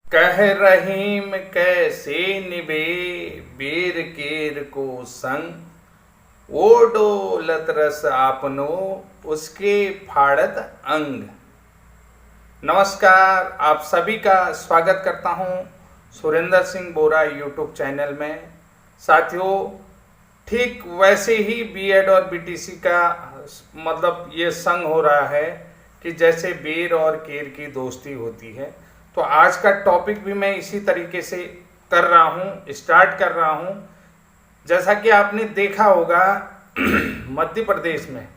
कह रहीम कैसे निभे बेर केर को संग, ओ डोलत रस आपनो उसके फाड़त अंग। नमस्कार, आप सभी का स्वागत करता हूं सुरेंद्र सिंह बोरा यूट्यूब चैनल में। साथियों, ठीक वैसे ही बीएड और बीटीसी का मतलब ये संग हो रहा है कि जैसे बेर और केर की दोस्ती होती है। तो आज का टॉपिक भी मैं इसी तरीके से स्टार्ट कर रहा हूँ। जैसा कि आपने देखा होगा मध्य प्रदेश में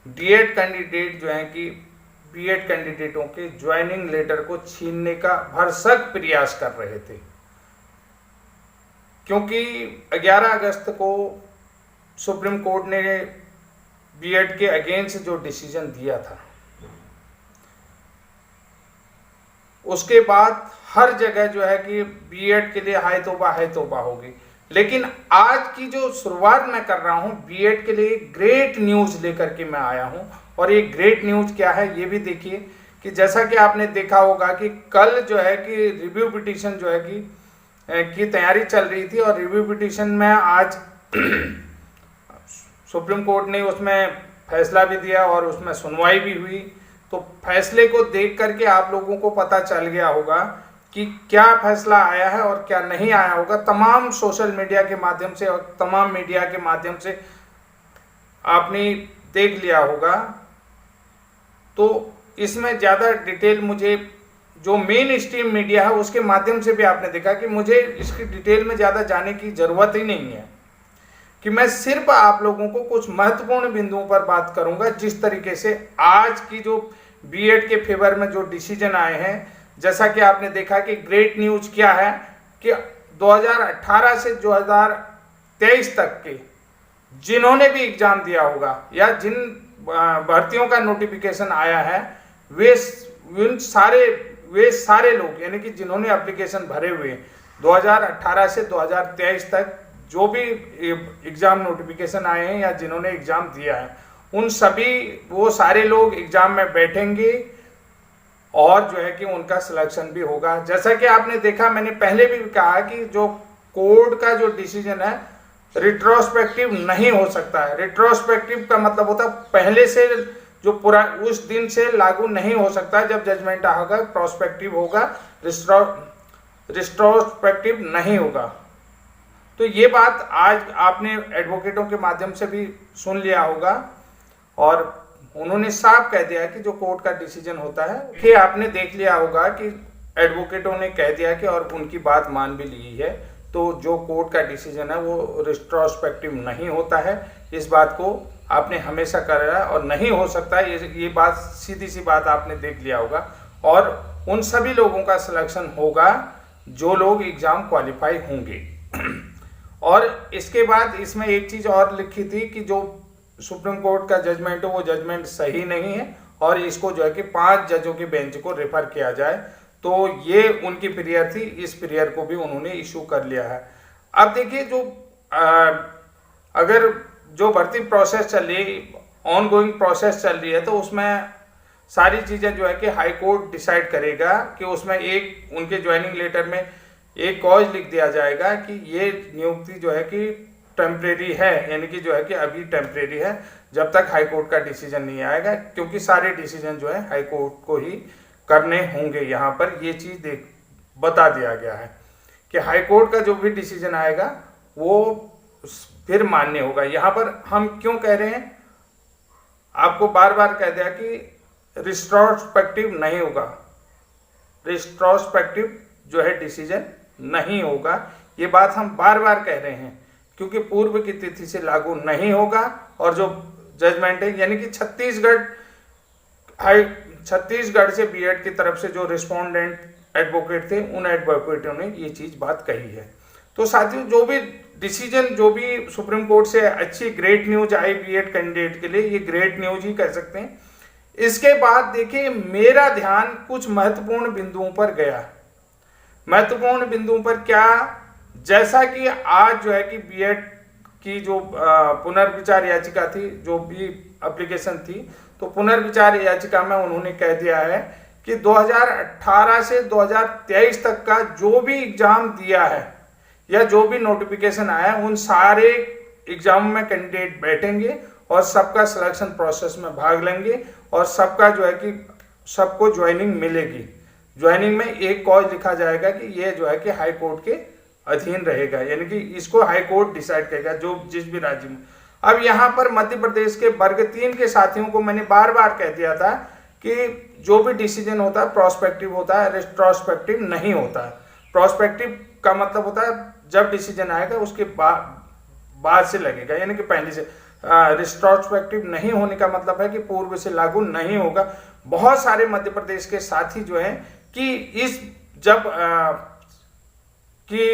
डीएड कैंडिडेट जो हैं कि बीएड कैंडिडेटों के ज्वाइनिंग लेटर को छीनने का भरसक प्रयास कर रहे थे, क्योंकि 11 अगस्त को सुप्रीम कोर्ट ने बीएड के अगेंस्ट जो डिसीजन दिया था, उसके बाद हर जगह जो है कि बीएड के लिए हाय तौबा होगी। लेकिन आज की जो शुरुआत मैं कर रहा हूं बीएड के लिए ग्रेट न्यूज लेकर के मैं आया हूं। और ये ग्रेट न्यूज क्या है ये भी देखिए कि जैसा कि आपने देखा होगा कि कल जो है कि रिव्यू पिटीशन जो है कि तैयारी चल रही थी, और रिव्यू पिटीशन में आज सुप्रीम कोर्ट ने उसमें फैसला भी दिया और उसमें सुनवाई भी हुई। तो फैसले को देख करके आप लोगों को पता चल गया होगा कि क्या फैसला आया है और क्या नहीं आया होगा। तमाम सोशल मीडिया के माध्यम से और तमाम मीडिया के माध्यम से आपने देख लिया होगा। तो इसमें ज़्यादा डिटेल मुझे जो मेन स्ट्रीम मीडिया है उसके माध्यम से भी आपने देखा कि मुझे इसकी डिटेल में ज़्यादा जाने की ज़रूरत ही नहीं है, कि मैं सिर्फ आप लोगों को कुछ महत्वपूर्ण बिंदुओं पर बात करूंगा। जिस तरीके से आज की जो बीएड के फेवर में जो डिसीजन आए हैं, जैसा कि आपने देखा कि ग्रेट न्यूज क्या है कि 2018 से 2023 तक के जिन्होंने भी एग्जाम दिया होगा या जिन भर्तियों का नोटिफिकेशन आया है, वे सारे लोग यानी कि जिन्होंने एप्लीकेशन भरे हुए 2018 से 2023 तक जो भी एग्जाम नोटिफिकेशन आए हैं या जिन्होंने एग्जाम दिया है, उन सभी वो सारे लोग एग्जाम में बैठेंगे और जो है कि उनका सिलेक्शन भी होगा। जैसा कि आपने देखा, मैंने पहले भी कहा कि जो कोर्ट का जो डिसीजन है रिट्रोस्पेक्टिव नहीं हो सकता है। रिट्रोस्पेक्टिव का मतलब होता है पहले से जो पूरा उस दिन से लागू नहीं हो सकता जब जजमेंट होगा, प्रोस्पेक्टिव होगा, रिट्रोस्पेक्टिव नहीं होगा। तो ये बात आज आपने एडवोकेटों के माध्यम से भी सुन लिया होगा, और उन्होंने साफ कह दिया कि जो कोर्ट का डिसीजन होता है, कि आपने देख लिया होगा कि एडवोकेटों ने कह दिया कि और उनकी बात मान भी ली है। तो जो कोर्ट का डिसीजन है वो रिट्रोस्पेक्टिव नहीं होता है। इस बात को आपने हमेशा करा और नहीं हो सकता, ये बात सीधी सी बात आपने देख लिया होगा। और उन सभी लोगों का सिलेक्शन होगा जो लोग एग्जाम क्वालिफाई होंगे। और इसके बाद इसमें एक चीज और लिखी थी कि जो सुप्रीम कोर्ट का जजमेंट है वो जजमेंट सही नहीं है और इसको जो है कि 5 जजों के बेंच को रेफर किया जाए। तो ये उनकी प्रेयर थी, इस प्रेयर को भी उन्होंने इशू कर लिया है। अब देखिए, जो अगर जो भर्ती प्रोसेस चल रही है, ऑन गोइंग प्रोसेस चल रही है, तो उसमें सारी चीजें जो है कि हाई कोर्ट डिसाइड करेगा कि उसमें एक उनके ज्वाइनिंग लेटर में एक क्लॉज लिख दिया जाएगा कि ये नियुक्ति जो है कि टेम्परेरी है, यानी कि जो है कि अभी टेम्परेरी है जब तक हाई कोर्ट का डिसीजन नहीं आएगा, क्योंकि सारे डिसीजन जो है हाई कोर्ट को ही करने होंगे। यहाँ पर ये चीज बता दिया गया है कि हाई कोर्ट का जो भी डिसीजन आएगा वो फिर मान्य होगा। यहाँ पर हम क्यों कह रहे हैं, आपको बार बार कह दिया कि रिट्रोस्पेक्टिव नहीं होगा, रिट्रोस्पेक्टिव जो है डिसीजन नहीं होगा। ये बात हम बार बार कह रहे हैं क्योंकि पूर्व की तिथि से लागू नहीं होगा। और जो जजमेंट है यानी कि छत्तीसगढ़ से बीएड की तरफ से जो रिस्पोंडेंट एडवोकेट थे, उन एडवोकेटों ने ये चीज बात कही है। तो साथियों, जो भी डिसीजन जो भी सुप्रीम कोर्ट से अच्छी ग्रेट न्यूज आई बीएड कैंडिडेट के लिए, ये ग्रेट न्यूज ही कह सकते हैं। इसके बाद देखिए, मेरा ध्यान कुछ महत्वपूर्ण बिंदुओं पर गया। महत्वपूर्ण बिंदुओं पर क्या, जैसा कि आज जो है कि बीएड की जो पुनर्विचार याचिका थी, जो भी एप्लीकेशन थी, तो पुनर्विचार याचिका में उन्होंने कह दिया है कि 2018 से 2023 तक का जो भी एग्जाम दिया है या जो भी नोटिफिकेशन आया है, उन सारे एग्जाम में कैंडिडेट बैठेंगे और सबका सिलेक्शन प्रोसेस में भाग लेंगे और सबका जो है कि सबको ज्वाइनिंग मिलेगी। ज्वाइनिंग में एक क्लॉज लिखा जाएगा कि ये जो है कि हाई कोर्ट के अधीन रहेगा, यानी कि इसको हाई कोर्ट डिसाइड करेगा जो जिस भी राज्य में। अब यहाँ पर मध्य प्रदेश के वर्ग 3 के साथियों को मैंने बार बार कह दिया था कि जो भी डिसीजन होता है प्रोस्पेक्टिव होता है, रेट्रोस्पेक्टिव नहीं होता है। प्रोस्पेक्टिव का मतलब होता है जब डिसीजन आएगा उसके बाद से लगेगा, यानी कि पहले से। रेट्रोस्पेक्टिव नहीं होने का मतलब है कि पूर्व से लागू नहीं होगा। बहुत सारे मध्य प्रदेश के साथी जो है कि इस जब कि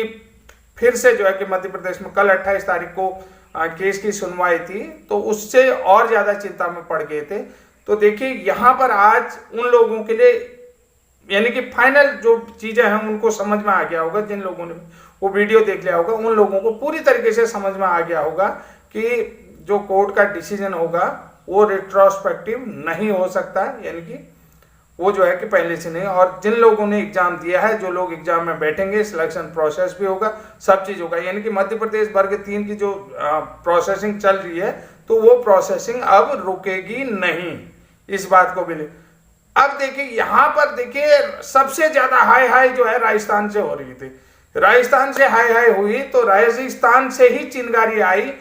फिर से जो है कि मध्य प्रदेश में कल 28 तारीख को केस की सुनवाई थी, तो उससे और ज्यादा चिंता में पड़ गए थे। तो देखिए यहाँ पर आज उन लोगों के लिए यानी कि फाइनल जो चीजें हैं उनको समझ में आ गया होगा, जिन लोगों ने वो वीडियो देख लिया होगा उन लोगों को पूरी तरीके से समझ में आ गया होगा कि जो कोर्ट का डिसीजन होगा वो रेट्रोस्पेक्टिव नहीं हो सकता, यानी कि वो जो है कि पहले से नहीं। और जिन लोगों ने एग्जाम दिया है, जो लोग एग्जाम में बैठेंगे, सिलेक्शन प्रोसेस भी होगा, सब चीज होगा, यानी कि मध्य प्रदेश वर्ग 3 की जो प्रोसेसिंग चल रही है तो वो प्रोसेसिंग अब रुकेगी नहीं, इस बात को भी ले। अब देखिए यहाँ पर देखिए सबसे ज्यादा हाई जो है राजस्थान से हो रही थी। राजस्थान से हाई हुई तो राजस्थान से ही चिंगारी आई।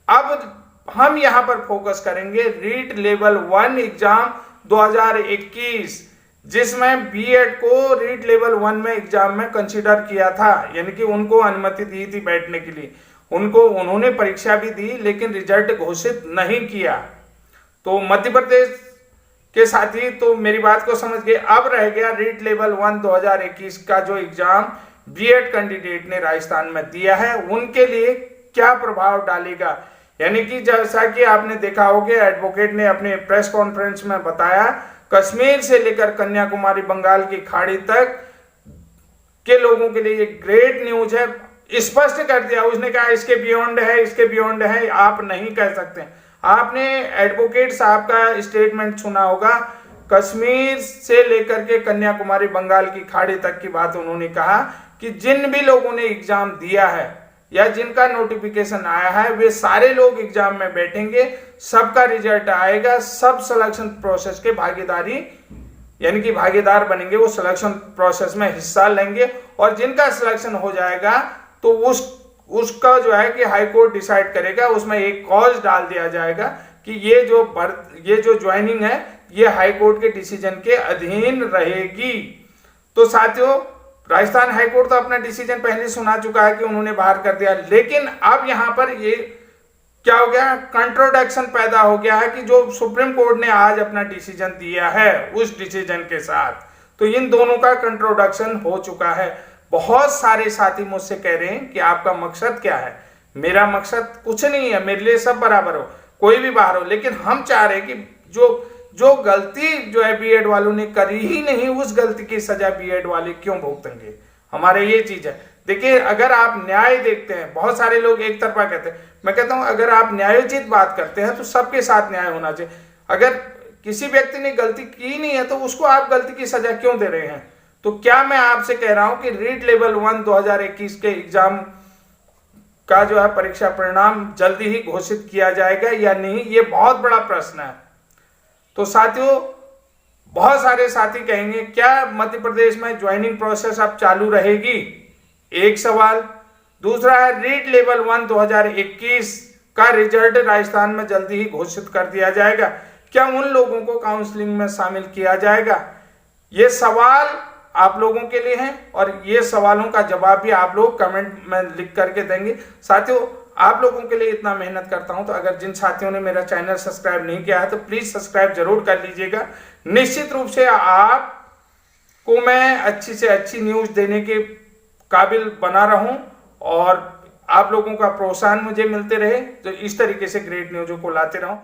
अब हम यहाँ पर फोकस करेंगे रीट लेवल 1 एग्जाम 2021, जिसमें बीएड को रीट लेवल 1 में एग्जाम में कंसीडर किया था, यानी कि उनको अनुमति दी थी बैठने के लिए। उन्होंने परीक्षा भी दी लेकिन रिजल्ट घोषित नहीं किया। तो मध्य प्रदेश के साथी तो मेरी बात को समझ गए। अब रह गया रीट लेवल 1 2021 का जो एग्जाम बीएड कैंडिडेट ने राजस्थान में दिया है, उनके लिए क्या प्रभाव डालेगा। यानी कि जैसा कि आपने देखा होगा, एडवोकेट ने अपने प्रेस कॉन्फ्रेंस में बताया, कश्मीर से लेकर कन्याकुमारी बंगाल की खाड़ी तक के लोगों के लिए ये ग्रेट न्यूज है। स्पष्ट कर दिया उसने, कहा इसके बियॉन्ड है, इसके बियॉन्ड है, आप नहीं कह सकते। आपने एडवोकेट साहब का स्टेटमेंट सुना होगा, कश्मीर से लेकर के कन्याकुमारी बंगाल की खाड़ी तक की बात उन्होंने कहा कि जिन भी लोगों ने एग्जाम दिया है या जिनका नोटिफिकेशन आया है वे सारे लोग एग्जाम में बैठेंगे, सबका रिजल्ट आएगा, सब सिलेक्शन प्रोसेस के भागीदारी यानी कि भागीदार बनेंगे, वो सिलेक्शन प्रोसेस में हिस्सा लेंगे और जिनका सिलेक्शन हो जाएगा तो उसका जो है कि हाई कोर्ट डिसाइड करेगा। उसमें एक क्लॉज डाल दिया जाएगा कि ये जो ज्वाइनिंग है ये हाई कोर्ट के डिसीजन के अधीन रहेगी। तो साथियों, राजस्थान हाई कोर्ट तो अपना डिसीजन पहले सुना चुका है कि उन्होंने बाहर कर दिया, लेकिन अब यहां पर ये क्या हो गया, कंट्रोडक्शन पैदा हो गया है कि जो सुप्रीम कोर्ट ने आज अपना डिसीजन दिया है उस डिसीजन के साथ, तो इन दोनों का कंट्रोडक्शन हो चुका है। बहुत सारे साथी मुझसे कह रहे हैं कि आपका मकसद क्या है। मेरा मकसद कुछ नहीं है, मेरे लिए सब बराबर हो, कोई भी बाहर हो, लेकिन हम चाह रहे हैं कि जो गलती जो है बीएड वालों ने करी ही नहीं, उस गलती की सजा बीएड वाले क्यों भुगतेंगे। हमारे ये चीज है। देखिए, अगर आप न्याय देखते हैं, बहुत सारे लोग एक तरफा कहते हैं, मैं कहता हूं अगर आप न्यायोचित बात करते हैं तो सबके साथ न्याय होना चाहिए। अगर किसी व्यक्ति ने गलती की नहीं है तो उसको आप गलती की सजा क्यों दे रहे हैं। तो क्या मैं आपसे कह रहा हूं कि रीट लेवल 1 2021 के एग्जाम का जो है परीक्षा परिणाम जल्दी ही घोषित किया जाएगा या नहीं, ये बहुत बड़ा प्रश्न है। तो साथियों, बहुत सारे साथी कहेंगे क्या मध्य प्रदेश में ज्वाइनिंग प्रोसेस अब चालू रहेगी, एक सवाल। दूसरा है रीट लेवल 1 2021 का रिजल्ट राजस्थान में जल्दी ही घोषित कर दिया जाएगा, क्या उन लोगों को काउंसलिंग में शामिल किया जाएगा। ये सवाल आप लोगों के लिए हैं और ये सवालों का जवाब भी आप लोग कमेंट में लिख करके देंगे। साथियों, आप लोगों के लिए इतना मेहनत करता हूं, तो अगर जिन साथियों ने मेरा चैनल सब्सक्राइब नहीं किया है तो प्लीज सब्सक्राइब जरूर कर लीजिएगा। निश्चित रूप से आपको मैं अच्छी से अच्छी न्यूज देने के काबिल बना रहूं और आप लोगों का प्रोत्साहन मुझे मिलते रहे, तो इस तरीके से ग्रेट न्यूज़ों को लाते रहूं।